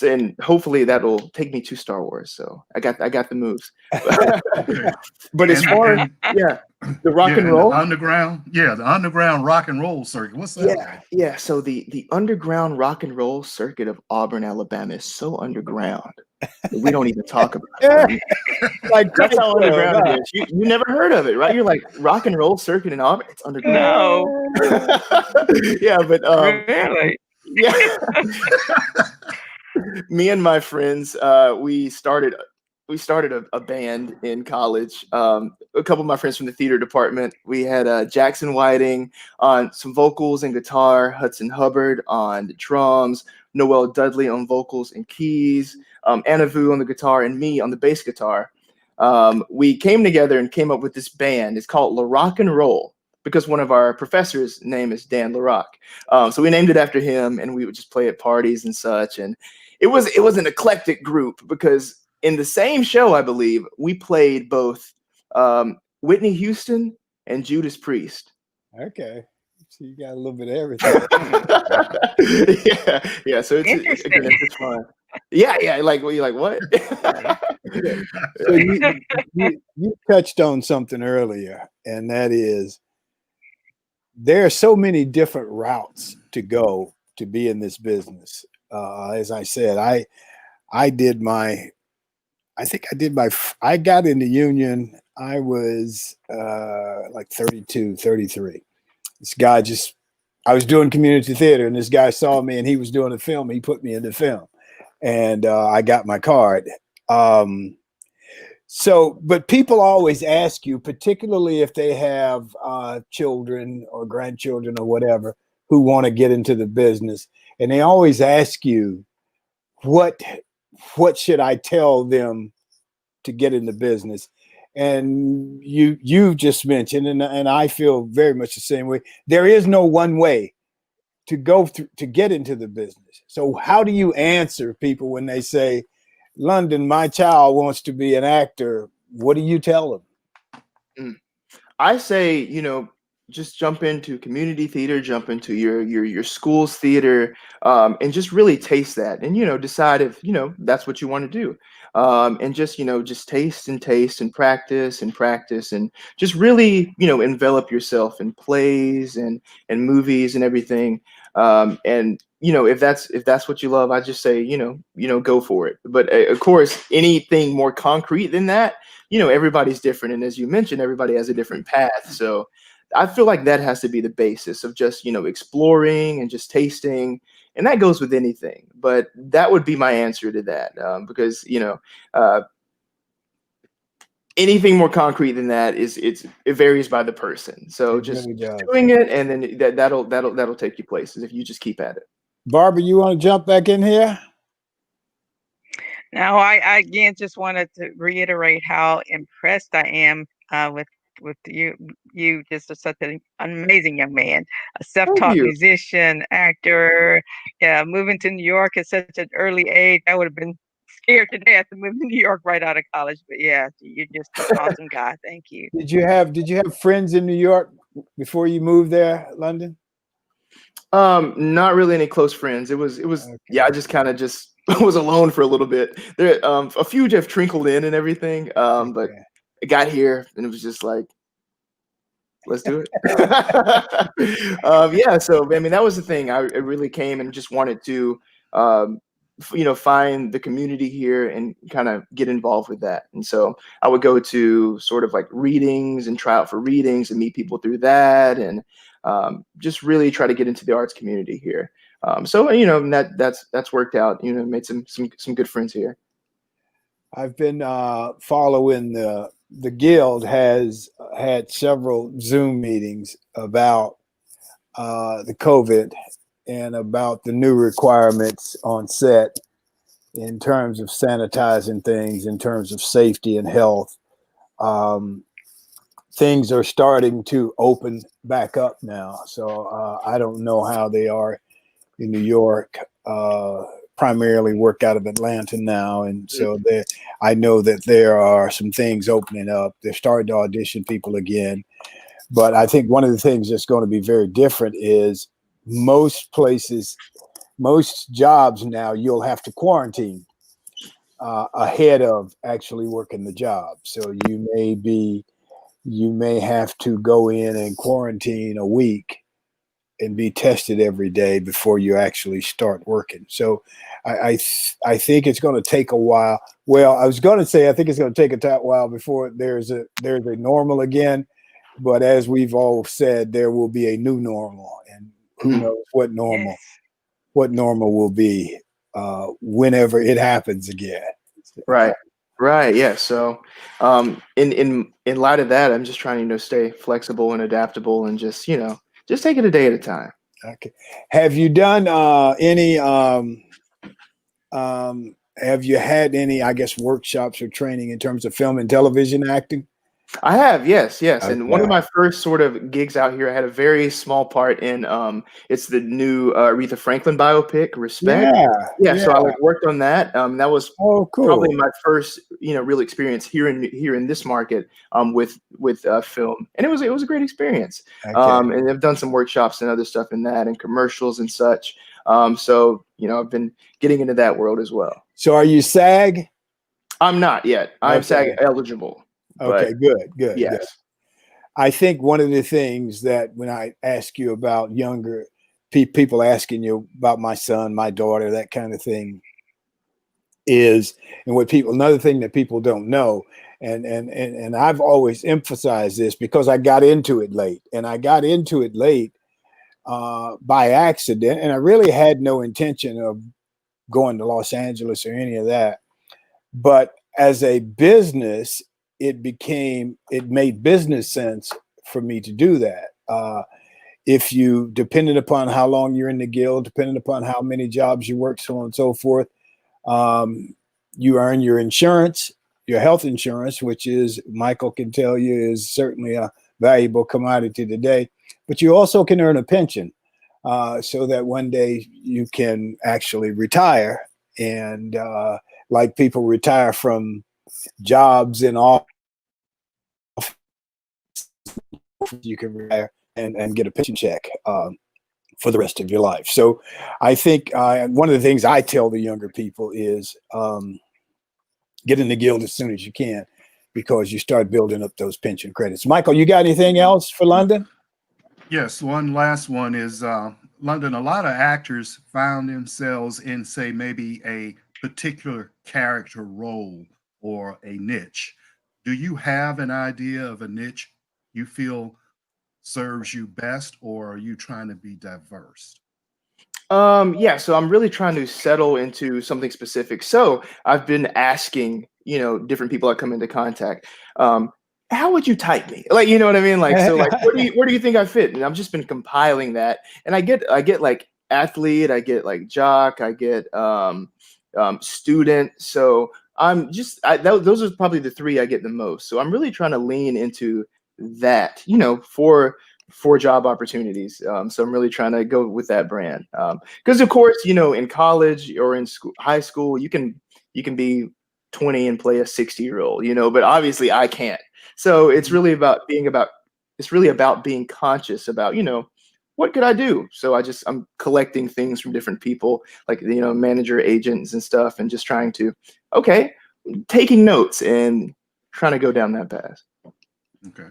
and hopefully that'll take me to Star Wars. So I got the moves. Okay. But as far as the rock and And roll. the underground rock and roll circuit. What's that like? Yeah. So the underground rock and roll circuit of Auburn, Alabama is so underground that we don't even talk about it. Like That's how Fight Club, underground huh? it is. You never heard of it, right? You're like, rock and roll circuit in Auburn, it's underground. No, Yeah, but really. Yeah. Me and my friends, we started a band in college. A couple of my friends from the theater department. We had Jackson Whiting on some vocals and guitar, Hudson Hubbard on the drums, Noel Dudley on vocals and keys, Anna Vu on the guitar, and me on the bass guitar. We came together and came up with this band. It's called La Rock and Roll because one of our professors' name is Dan LaRock. So we named it after him, and we would just play at parties and such. And it was an eclectic group because in the same show, I believe, we played both Whitney Houston and Judas Priest. Okay. So you got a little bit of everything. Yeah. So it's fun. Yeah. Like, well, you're like, what? So you touched on something earlier, and that is there are so many different routes to go to be in this business. As I said, I got in the union. I was like 32, 33. This guy I was doing community theater, and this guy saw me, and he was doing a film. He put me in the film, and I got my card. But people always ask you, particularly if they have children or grandchildren or whatever who want to get into the business, and they always ask you, what should I tell them to get in the business? And you've just mentioned, and I feel very much the same way. There is no one way to go through to get into the business. So how do you answer people when they say, London, my child wants to be an actor? What do you tell them? I say, just jump into community theater, jump into your school's theater, and just really taste that, and decide if that's what you want to do, and just taste and practice and just really envelop yourself in plays and movies and everything, and if that's what you love, I just say go for it. But of course, anything more concrete than that, everybody's different, and as you mentioned, everybody has a different path. So I feel like that has to be the basis of just exploring and just tasting, and that goes with anything. But that would be my answer to that, because anything more concrete than that it varies by the person. So just doing it, and then that'll take you places if you just keep at it. Barbara, you want to jump back in here? Now, I again just wanted to reiterate how impressed I am with you. You just are such an amazing young man, a self-taught musician, actor. Yeah, moving to New York at such an early age, I would have been scared to death to move to New York right out of college. But yeah, you're just an awesome guy. Thank you. Did you have friends in New York before you moved there, London? Not really any close friends. It was okay. Yeah, I just kind of was alone for a little bit. There a few just trickled in and everything. But I got here and it was just like, let's do it. Yeah, so I mean that was the thing. I really came and just wanted to find the community here and kind of get involved with that. And so I would go to sort of like readings and try out for readings and meet people through that, and just really try to get into the arts community here. So that's worked out. Made some good friends here. I've been following the Guild has had several Zoom meetings about the COVID and about the new requirements on set in terms of sanitizing things, in terms of safety and health. Things are starting to open back up now. So I don't know how they are in New York. Primarily work out of Atlanta now, and so I know that there are some things opening up. They're starting to audition people again, but I think one of the things that's going to be very different is most places, most jobs now, you'll have to quarantine ahead of actually working the job. So you may have to go in and quarantine a week and be tested every day before you actually start working. So I think it's going to take a while. Well, I was going to say I think it's going to take a while before there's a normal again. But as we've all said, there will be a new normal, and who knows what normal what normal will be whenever it happens again. Right. Right. Yeah. So, in light of that, I'm just trying to, stay flexible and adaptable and just take it a day at a time. Okay. Have you done any? Have you had any, I guess, workshops or training in terms of film and television acting? I have, yes, yes. And one Okay. of my first sort of gigs out here, I had a very small part in it's the new Aretha Franklin biopic, Respect. Yeah. Yeah, Yeah. so I like worked on that. That was Oh, probably cool. my first, real experience here in this market with film. And it was a great experience. Okay. And I've done some workshops and other stuff in that and commercials and such. So, I've been getting into that world as well. So, are you SAG? I'm not yet. I'm SAG Okay. eligible. But Okay. Good. Good. yes. Good. I think one of the things that when I ask you about younger people asking you about my son, my daughter, that kind of thing is, and what people, another thing that people don't know, and I've always emphasized this because I got into it late, and I got into it late by accident, and I really had no intention of going to Los Angeles or any of that. But as a business, it made business sense for me to do that. If you, depending upon how long you're in the guild, depending upon how many jobs you work, so on and so forth, you earn your insurance, your health insurance, which is, Michael can tell you, is certainly a valuable commodity today. But you also can earn a pension so that one day you can actually retire. And like people retire from jobs in office, you can retire and get a pension check for the rest of your life. So I think one of the things I tell the younger people is get in the guild as soon as you can, because you start building up those pension credits. Michael, you got anything else for London? Yes, one last one is London. A lot of actors found themselves in, say, maybe a particular character role or a niche. Do you have an idea of a niche you feel serves you best, or are you trying to be diverse? Yeah, so I'm really trying to settle into something specific. So I've been asking, different people I come into contact, how would you type me? Like, you know what I mean? Like, so like, where do you think I fit? And I've just been compiling that, and I get like athlete, I get like jock, I get student. So those are probably the three I get the most. So I'm really trying to lean into that, for job opportunities. So I'm really trying to go with that brand. Because of course, in college or in school, high school, you can be 20 and play a 60-year-old, but obviously I can't. So it's really about being conscious about, what could I do? So I'm collecting things from different people, like, manager agents and stuff, and just trying to, taking notes and trying to go down that path. Okay.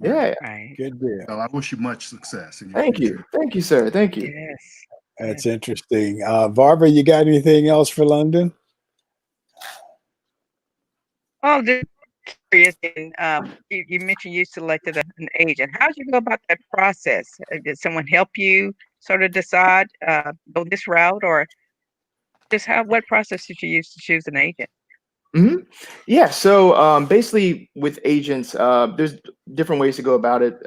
Yeah. Right. Good deal. Well, I wish you much success in your Thank future. you. Thank you, sir. Thank you. Yes. That's interesting. Barbara, you got anything else for London? Oh, just curious. And you mentioned you selected an agent. How did you go about that process? Did someone help you sort of decide go this route, or just what process did you use to choose an agent? Mhm. Yeah. So basically, with agents, there's different ways to go about it.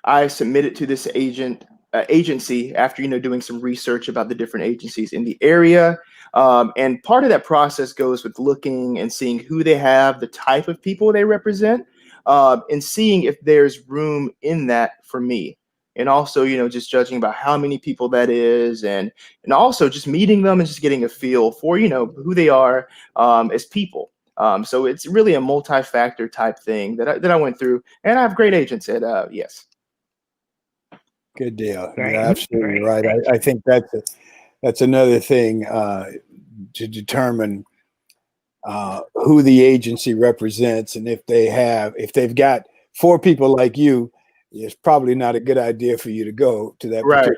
I submitted to this agency after doing some research about the different agencies in the area, and part of that process goes with looking and seeing who they have, the type of people they represent, and seeing if there's room in that for me. And also, just judging about how many people that is, and also just meeting them and just getting a feel for who they are as people. So it's really a multi-factor type thing that I went through, and I have great agents at yes. Good deal. You're Great. absolutely Great. right. Thank I think that's another thing to determine who the agency represents, and if they've got four people like you, it's probably not a good idea for you to go to that Right.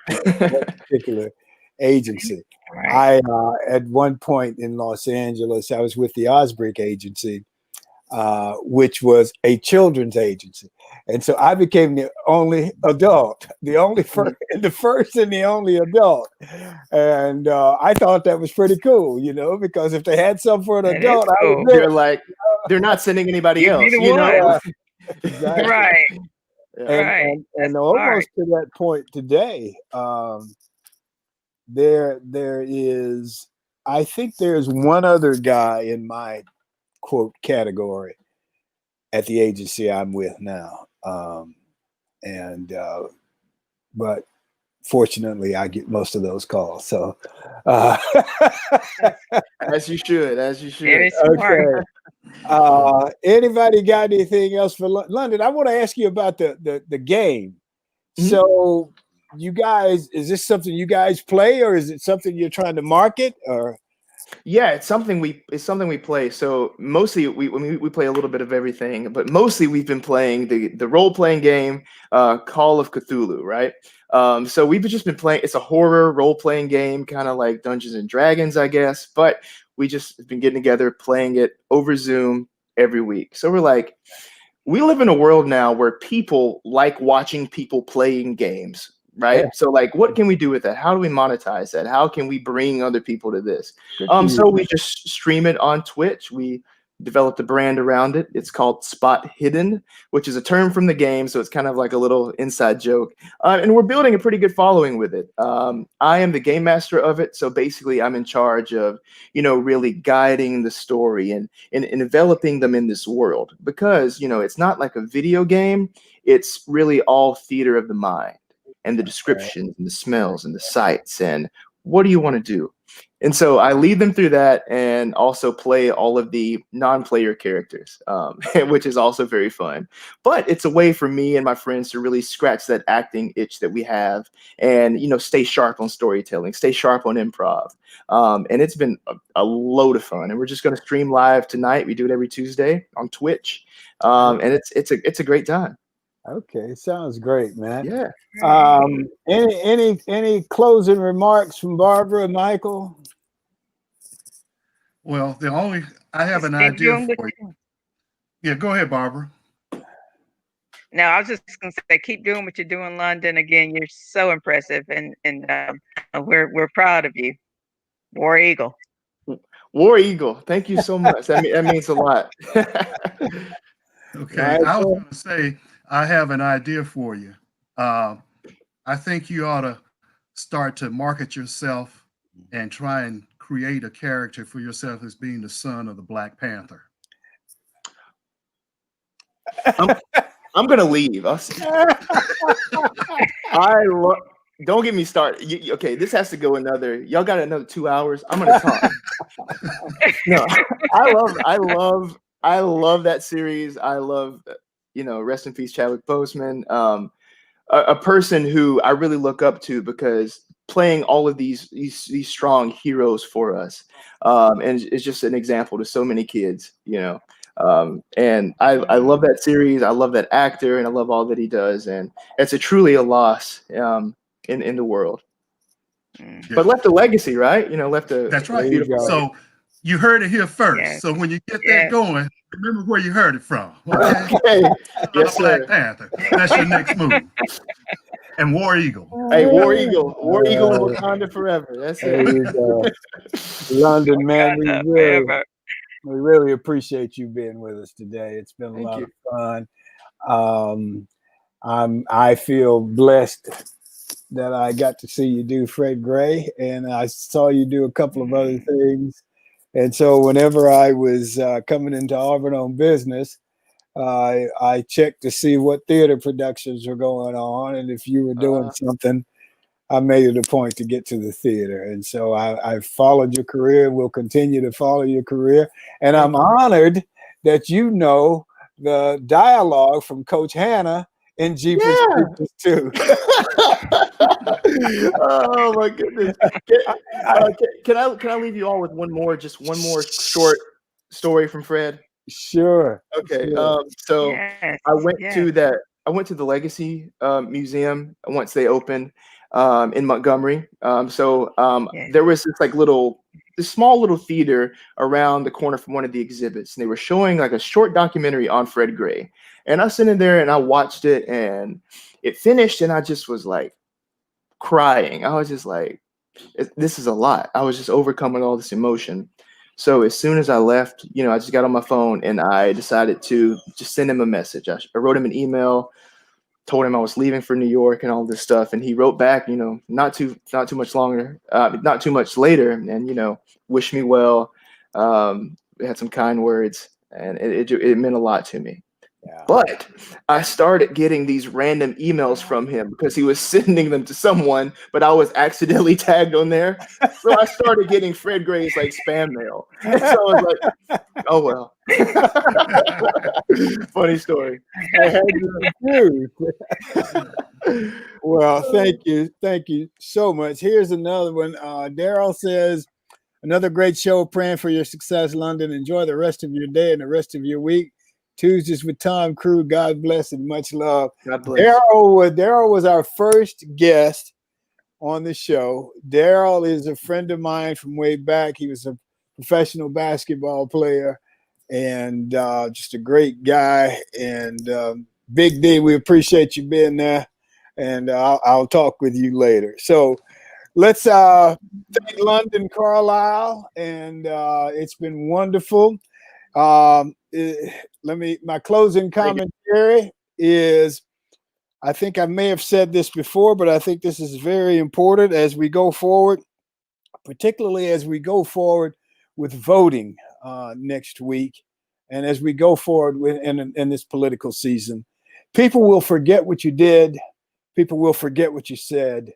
particular agency. Right. I at one point in Los Angeles, I was with the Osbrick agency, which was a children's agency. And so I became the only adult, the first and the only adult. And I thought that was pretty cool, because if they had some for an That is adult, I cool. would do They're it. like, they're not sending anybody Give me else, the you know? one. Exactly. Right. Yeah. Right. And That's almost smart. to that point today, there is, I think there's one other guy in my quote category at the agency I'm with now. But fortunately I get most of those calls. So, As you should, as you should. Very smart. okay. Anybody got anything else for London? I want to ask you about the game. Mhm. So you guys, is this something you guys play, or is it something you're trying to market, or? Yeah, it's something we play. So mostly we play a little bit of everything, but mostly we've been playing the role playing game, Call of Cthulhu, right? So we've just been playing. It's a horror role playing game, kind of like Dungeons and Dragons, I guess. But we just been getting together, playing it over Zoom every week. So we're like, we live in a world now where people like watching people playing games, right? Yeah. So like, what can we do with that? How do we monetize that? How can we bring other people to this? Good for So you. we just stream it on Twitch. We developed a brand around it. It's called Spot Hidden, which is a term from the game. So it's kind of like a little inside joke. And we're building a pretty good following with it. I am the game master of it. So basically I'm in charge of, really guiding the story and enveloping them in this world, because, it's not like a video game. It's really all theater of the mind, and the descriptions and the smells and the sights and what do you want to do. And so I lead them through that, and also play all of the non-player characters, which is also very fun. But it's a way for me and my friends to really scratch that acting itch that we have, and stay sharp on storytelling, stay sharp on improv. And it's been a load of fun. And we're just going to stream live tonight. We do it every Tuesday on Twitch, and it's a great time. Okay, sounds great, man. Yeah. Any closing remarks from Barbara and Michael? Well, I have Just an keep idea doing what for you. you're doing. Yeah, go ahead, Barbara. No, I was just gonna say, keep doing what you're doing, London. Again, you're so impressive, and we're proud of you, War Eagle. War Eagle. Thank you so much. That means a lot. Okay, I was going to say, I have an idea for you. I think you ought to start to market yourself and try and create a character for yourself as being the son of the Black Panther. I'm gonna leave. Don't get me started. Okay, this has to go another. Y'all got another 2 hours. I'm gonna talk. No, I love that series. I love, rest in peace, Chadwick Boseman. A person who I really look up to, because playing all of these strong heroes for us, and it's just an example to so many kids, and I love that series. I love that actor, and I love all that he does, and it's truly a loss in the world. Yeah. But left a legacy, right? Left a That's right. beautiful So you heard it here first. Yes. So when you get that going, remember where you heard it from. Okay. Okay. Yes, Black sir. Panther. That's your next move. And War Eagle. Hey, War Eagle and Wakanda forever. That's There it. you go. London, man, Forever. we really appreciate you being with us today. It's been a Thank lot you. of fun. I feel blessed that I got to see you do Fred Gray, and I saw you do a couple of other things. And so whenever I was coming into Auburn on business, I checked to see what theater productions were going on, and if you were doing something, I made it a point to get to the theater. And so I followed your career, and will continue to follow your career. And I'm honored that you know the dialogue from Coach Hannah in Jeepers Creepers 2. Oh my goodness! Can I leave you all with one more short story from Fred? Sure. Okay. Sure. So Yes. I went to the Legacy Museum once they opened in Montgomery. There was this like little this small little theater around the corner from one of the exhibits, and they were showing like a short documentary on Fred Gray. And I was sitting there and I watched it, and it finished, and I just was like crying. I was just like, this is a lot. I was just overcoming all this emotion. So as soon as I left, I just got on my phone and I decided to just send him a message. I wrote him an email, told him I was leaving for New York and all this stuff. And he wrote back, not too much longer, not too much later, and, wished me well. We had some kind words, and it meant a lot to me. Yeah. But I started getting these random emails from him because he was sending them to someone, but I was accidentally tagged on there. So I started getting Fred Gray's like spam mail. And so I was like, oh well. Funny story. I had you confused. Well, thank you so much. Here's another one. Daryl says, another great show. Praying for your success, London. Enjoy the rest of your day and the rest of your week. Tuesdays with Thom crew. God bless and much love. God bless. Daryl was our first guest on the show. Daryl is a friend of mine from way back. He was a professional basketball player and just a great guy. And Big D, we appreciate you being there. And I'll talk with you later. So let's thank London Carlisle. And it's been wonderful. My closing commentary is, I think I may have said this before, but I think this is very important as we go forward, particularly as we go forward with voting next week. And as we go forward in this political season, people will forget what you did. People will forget what you said,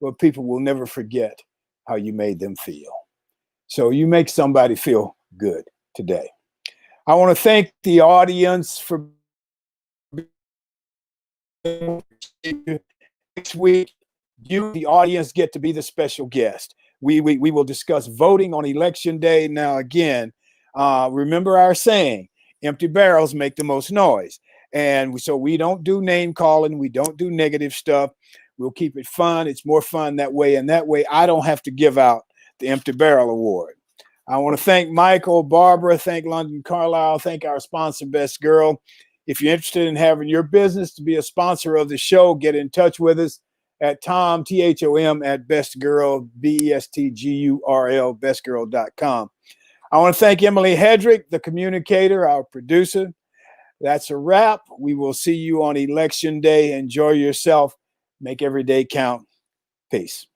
but people will never forget how you made them feel. So you make somebody feel good today. I want to thank the audience for next week. You, the audience, get to be the special guest. We will discuss voting on election day. Now, again, remember our saying, empty barrels make the most noise. And so we don't do name calling. We don't do negative stuff. We'll keep it fun. It's more fun that way. And that way, I don't have to give out the Empty Barrel Award. I want to thank Michael, Barbara, thank London Carlisle, thank our sponsor, Best Girl. If you're interested in having your business to be a sponsor of the show, get in touch with us at Thom, Thom, at bestgirl, bestgurl, bestgirl.com. I want to thank Emily Hedrick, the communicator, our producer. That's a wrap. We will see you on Election Day. Enjoy yourself. Make every day count. Peace.